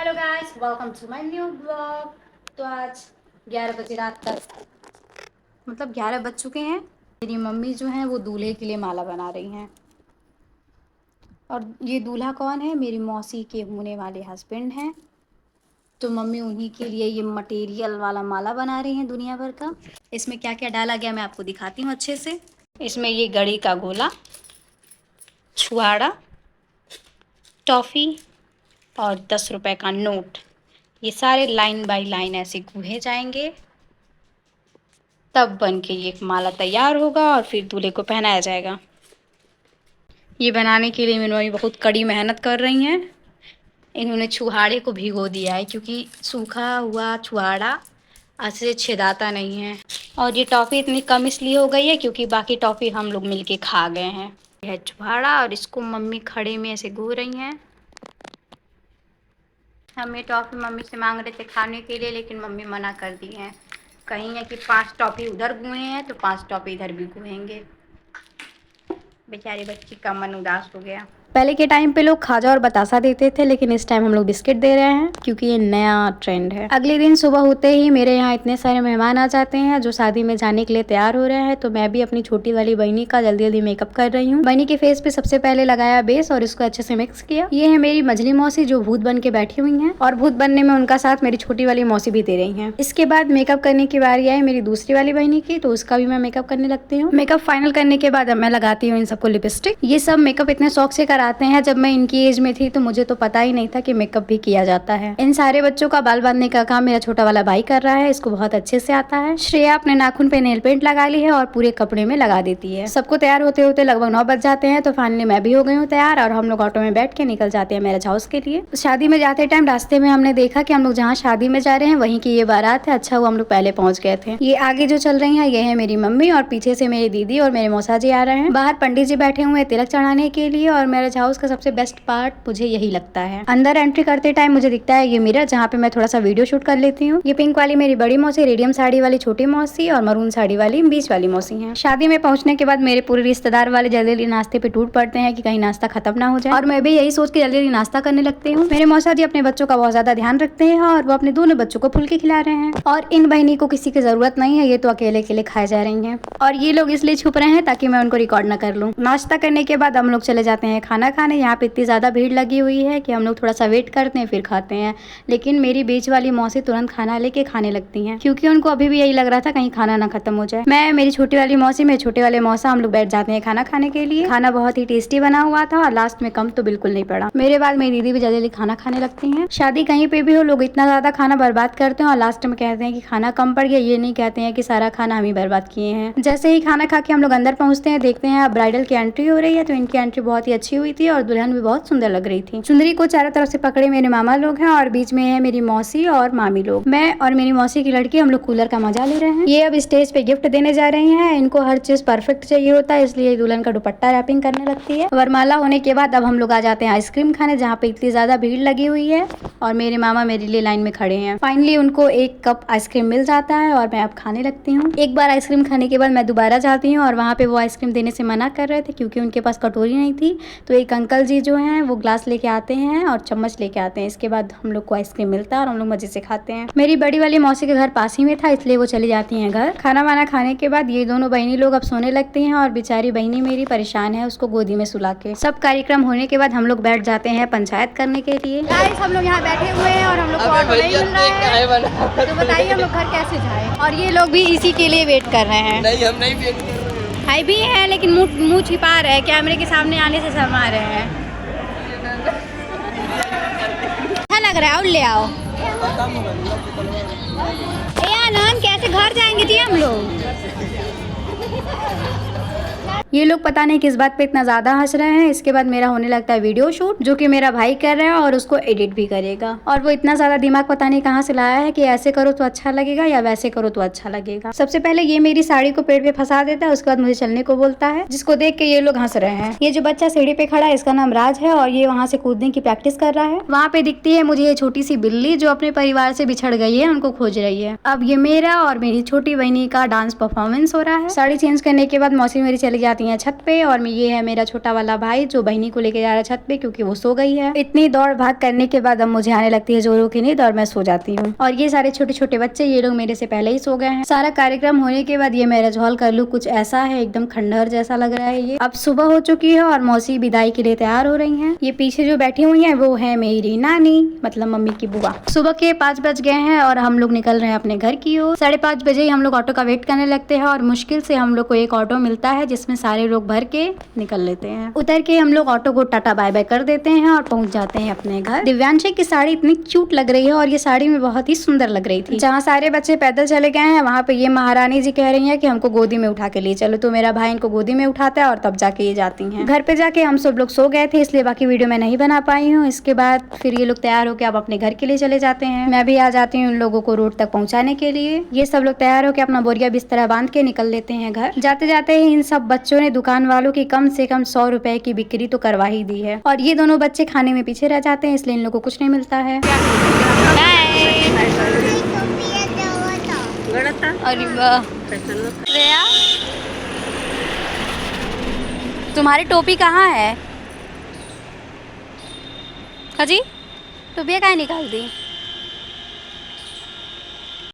Hello guys, welcome to my new blog. तो आज 11 बजे रात तक, मतलब 11 बज चुके हैं। मेरी मम्मी जो है वो दूल्हे के लिए माला बना रही हैं। और ये दूल्हा कौन है? मेरी मौसी के होने वाले हस्बैंड हैं। तो मम्मी उन्हीं के लिए ये मटेरियल वाला माला बना रही हैं दुनिया भर का। इसमें क्या क्या डाला गया मैं आपको दिखाती हूँ अच्छे से। इसमें ये घड़ी का गोला, छुआड़ा, टॉफ़ी और 10 रुपए का नोट, ये सारे लाइन बाय लाइन ऐसे गूँथे जाएंगे, तब बन के ये माला तैयार होगा और फिर दूल्हे को पहनाया जाएगा। ये बनाने के लिए मेरी मम्मी बहुत कड़ी मेहनत कर रही हैं। इन्होंने छुहाड़े को भिगो दिया है क्योंकि सूखा हुआ छुहाड़ा अच्छे से छिदाता नहीं है। और ये टॉफ़ी इतनी कम इसलिए हो गई है क्योंकि बाकी टॉफ़ी हम लोग मिलके खा गए हैं। यह है छुहाड़ा और इसको मम्मी खड़े में ऐसे गूँ रही हैं। हम ये टॉफ़ी मम्मी से मांग रहे थे खाने के लिए, लेकिन मम्मी मना कर दी है। कहीं है कि 5 टॉफ़ी उधर गूँहे हैं तो 5 टॉफ़ी इधर भी गूँहेंगे। बेचारी बच्ची का मन उदास हो गया। पहले के टाइम पे लोग खाजा और बतासा देते थे, लेकिन इस टाइम हम लोग बिस्किट दे रहे हैं क्योंकि ये नया ट्रेंड है। अगले दिन सुबह होते ही मेरे यहाँ इतने सारे मेहमान आ जाते हैं जो शादी में जाने के लिए तैयार हो रहे हैं। तो मैं भी अपनी छोटी वाली बहनी का जल्दी जल्दी मेकअप कर रही हूँ। बहनी के फेस पे सबसे पहले लगाया बेस और इसको अच्छे से मिक्स किया। ये है मेरी मझली मौसी जो भूत बन के बैठी हुई है, और भूत बनने में उनका साथ मेरी छोटी वाली मौसी भी दे रही है। इसके बाद मेकअप करने की बारी आई मेरी दूसरी वाली बहनी की, तो उसका भी मैं मेकअप करने लगती हूँ। मेकअप फाइनल करने के बाद अब मैं लगाती हूँ इन सबको लिपस्टिक। ये सब मेकअप इतने शौक से कराते हैं। जब मैं इनकी एज में थी तो मुझे तो पता ही नहीं था कि मेकअप भी किया जाता है। इन सारे बच्चों का बाल बांधने का काम मेरा छोटा वाला भाई कर रहा है, इसको बहुत अच्छे से आता है। श्रेया अपने नाखून पे नेल पेंट लगा ली है और पूरे कपड़े में लगा देती है। सबको तैयार होते होते लगभग 9 बज जाते हैं। तो फाइनली मैं भी हो गई हूँ तैयार और हम लोग ऑटो में बैठ के निकल जाते हैं मैरिज हाउस के लिए। शादी में जाते टाइम रास्ते में हमने देखा कि हम लोग जहाँ शादी में जा रहे हैं वहीं की ये बारात है। अच्छा हुआ हम लोग पहले पहुंच गए थे। ये आगे जो चल रही है ये है मेरी मम्मी, और पीछे से मेरी दीदी और मेरे मौसा जी आ रहे हैं। बाहर पंडित जी बैठे हुए हैं तिलक चढ़ाने के लिए। और मैरिज हाउस का सबसे बेस्ट पार्ट मुझे यही लगता है। अंदर एंट्री करते टाइम मुझे दिखता है ये मिरर, जहाँ पे मैं थोड़ा सा वीडियो शूट कर लेती हूँ। ये पिंक वाली मेरी बड़ी मौसी, रेडियम साड़ी वाली छोटी मौसी और मरून साड़ी वाली बीच वाली मौसी है। शादी में पहुंचने के बाद मेरे पूरे रिश्तेदार वाले जल्दी जल्दी नाश्ते पे टूट पड़ते हैं कि कहीं नाश्ता खत्म ना हो जाए, और मैं भी यही सोच के जल्दी जल्दी नाश्ता करने लगती हूँ। मेरे मौसा जी अपने बच्चों का बहुत ज्यादा ध्यान रखते हैं और वो अपने दोनों बच्चों को फुल्के खिला रहे हैं। और इन बहनी को किसी की जरूरत नहीं है, ये तो अकेले अकेले खाए जा रही है। और ये लोग इसलिए छुप रहे हैं ताकि मैं उनको रिकॉर्ड न कर लूँ। नाश्ता करने के बाद हम लोग चले जाते हैं खाना खाने। यहाँ पे इतनी ज्यादा भीड़ लगी हुई है कि हम लोग थोड़ा सा वेट करते हैं फिर खाते हैं। लेकिन मेरी बीच वाली मौसी तुरंत खाना लेके खाने लगती हैं क्योंकि उनको अभी भी यही लग रहा था कहीं खाना ना खत्म हो जाए। मैं, मेरी छोटी वाली मौसी, मेरे छोटे वाले मौसा, हम लोग बैठ जाते हैं खाना खाने के लिए। खाना बहुत ही टेस्टी बना हुआ था और लास्ट में कम तो बिल्कुल नहीं पड़ा। मेरे बाद मेरी दीदी भी जल्दी जल्दी खाना खाने लगती हैं। शादी कहीं पे भी हो, लोग इतना ज्यादा खाना बर्बाद करते हैं और लास्ट में कहते हैं कि खाना कम पड़ गया। ये नहीं कहते हैं कि सारा खाना हम ही बर्बाद किए हैं। जैसे ही खाना खा के हम लोग अंदर पहुंचते हैं, देखते हैं अब ब्राइडल की एंट्री हो रही है। तो इनकी एंट्री बहुत ही अच्छी हुई थी और दुल्हन भी बहुत सुंदर लग रही थी। चुंदरी को चारों तरफ से पकड़े मेरे मामा लोग हैं और बीच में है मेरी मौसी और मामी लोग। मैं और मेरी मौसी की लड़की हम लोग कूलर का मजा ले रहे हैं। ये अब स्टेज पे गिफ्ट देने जा रही हैं। इनको हर चीज परफेक्ट चाहिए होता है, इसलिए दुल्हन का दुपट्टा रैपिंग करने लगती है। वरमाला होने के बाद अब हम लोग आ जाते हैं आइसक्रीम खाने, जहाँ पे इतनी ज्यादा भीड़ लगी हुई है और मेरे मामा मेरे लिए लाइन में खड़े हैं। फाइनली उनको एक कप आइसक्रीम मिल जाता है और मैं अब खाने लगती हूँ। एक बार आइसक्रीम खाने के बाद मैं दोबारा जाती हूँ और वहाँ पे वो आइसक्रीम देने से मना कर रहे थे क्योंकि उनके पास कटोरी नहीं थी। तो एक अंकल जी जो हैं वो ग्लास लेके आते हैं और चम्मच लेके आते हैं। इसके बाद हम लोग को आइसक्रीम मिलता है और हम लोग मजे से खाते हैं। मेरी बड़ी वाली मौसी के घर पास ही में था, इसलिए वो चली जाती हैं घर। खाना वाना खाने के बाद ये दोनों बहनी लोग अब सोने लगती हैं और बेचारी बहनी मेरी परेशान है उसको गोदी में सुला के। सब कार्यक्रम होने के बाद हम लोग बैठ जाते हैं पंचायत करने के लिए। गाइस, हम लोग यहाँ बैठे हुए हैं और हम लोग को ऑटो नहीं मिल रहा है, तो बताइए हम लोग घर कैसे जाए। और ये लोग भी इसी के लिए वेट कर रहे हैं। नहीं, हम नहीं वेट कर रहे हैं। भाई भी है लेकिन मुंह छिपा रहे हैं, कैमरे के सामने आने से शर्मा रहे हैं। अच्छा लग रहा है, और ले आओ। ए आनंद, कैसे घर जाएंगे जी हम लोग? ये लोग पता नहीं किस बात पे इतना ज्यादा हंस रहे हैं। इसके बाद मेरा होने लगता है वीडियो शूट, जो कि मेरा भाई कर रहा है और उसको एडिट भी करेगा। और वो इतना ज्यादा दिमाग पता नहीं कहाँ से लाया है कि ऐसे करो तो अच्छा लगेगा या वैसे करो तो अच्छा लगेगा। सबसे पहले ये मेरी साड़ी को पेड़ पे फंसा देता है, उसके बाद मुझे चलने को बोलता है, जिसको देख के ये लोग हंस रहे हैं। ये जो बच्चा सीढ़ी पे खड़ा है इसका नाम राज है और ये वहाँ से कूदने की प्रैक्टिस कर रहा है। वहाँ पे दिखती है मुझे ये छोटी सी बिल्ली जो अपने परिवार से बिछड़ गई है, उनको खोज रही है। अब ये मेरा और मेरी छोटी बहनी का डांस परफॉर्मेंस हो रहा है। साड़ी चेंज करने के बाद मौसी मेरी चली जाती जाती हैं छत पे, और ये है मेरा छोटा वाला भाई जो बहनी को लेके जा रहा है छत पे क्योंकि वो सो गई है। इतनी दौड़ भाग करने के बाद अब मुझे आने लगती है जोरों की नींद और मैं सो जाती हूँ। और ये सारे छोटे छोटे बच्चे ये लोग मेरे से पहले ही सो गए हैं। सारा कार्यक्रम होने के बाद ये मैरिज हॉल का लुक कुछ ऐसा है, एकदम खंडहर जैसा लग रहा है। ये अब सुबह हो चुकी है और मौसी विदाई के लिए तैयार हो रही है। ये पीछे जो बैठी हुई है वो है मेरी नानी, मतलब मम्मी की बुआ। सुबह के 5 बज गए हैं और हम लोग निकल रहे हैं अपने घर की ओर। 5:30 बजे ही हम लोग ऑटो का वेट करने लगते हैं और मुश्किल से हम लोग को एक ऑटो मिलता है जिसमें सारे लोग भर के निकल लेते हैं। उतर के हम लोग ऑटो को टाटा बाय बाय कर देते हैं और पहुंच जाते हैं अपने घर। दिव्यांशी की साड़ी इतनी क्यूट लग रही है और ये साड़ी में बहुत ही सुंदर लग रही थी। जहाँ सारे बच्चे पैदल चले गए हैं वहाँ पे ये महारानी जी कह रही है कि हमको गोदी में उठा के लिए चलो, तो मेरा भाई इनको गोदी में उठाता है और तब जाके ये जाती है। घर पे जाके हम सब लोग सो गए थे इसलिए बाकी वीडियो मैं नहीं बना पाई हूँ। इसके बाद फिर ये लोग तैयार होकर अब अपने घर के लिए चले जाते हैं। मैं भी आ जाती हूँ उन लोगों को रोड तक पहुँचाने के लिए। ये सब लोग तैयार होकर अपना बोरिया बिस्तर बांध के निकल लेते हैं घर। जाते जाते ही इन सब बच्चों ने दुकान वालों की कम से कम 100 रुपए की बिक्री तो करवा ही दी है। और ये दोनों बच्चे खाने में पीछे रह जाते हैं इसलिए इन लोगों को कुछ नहीं मिलता है। अरे वाह श्रेया, तुम्हारी टोपी कहाँ है? हाजी टोपिया कहाँ निकाल दी?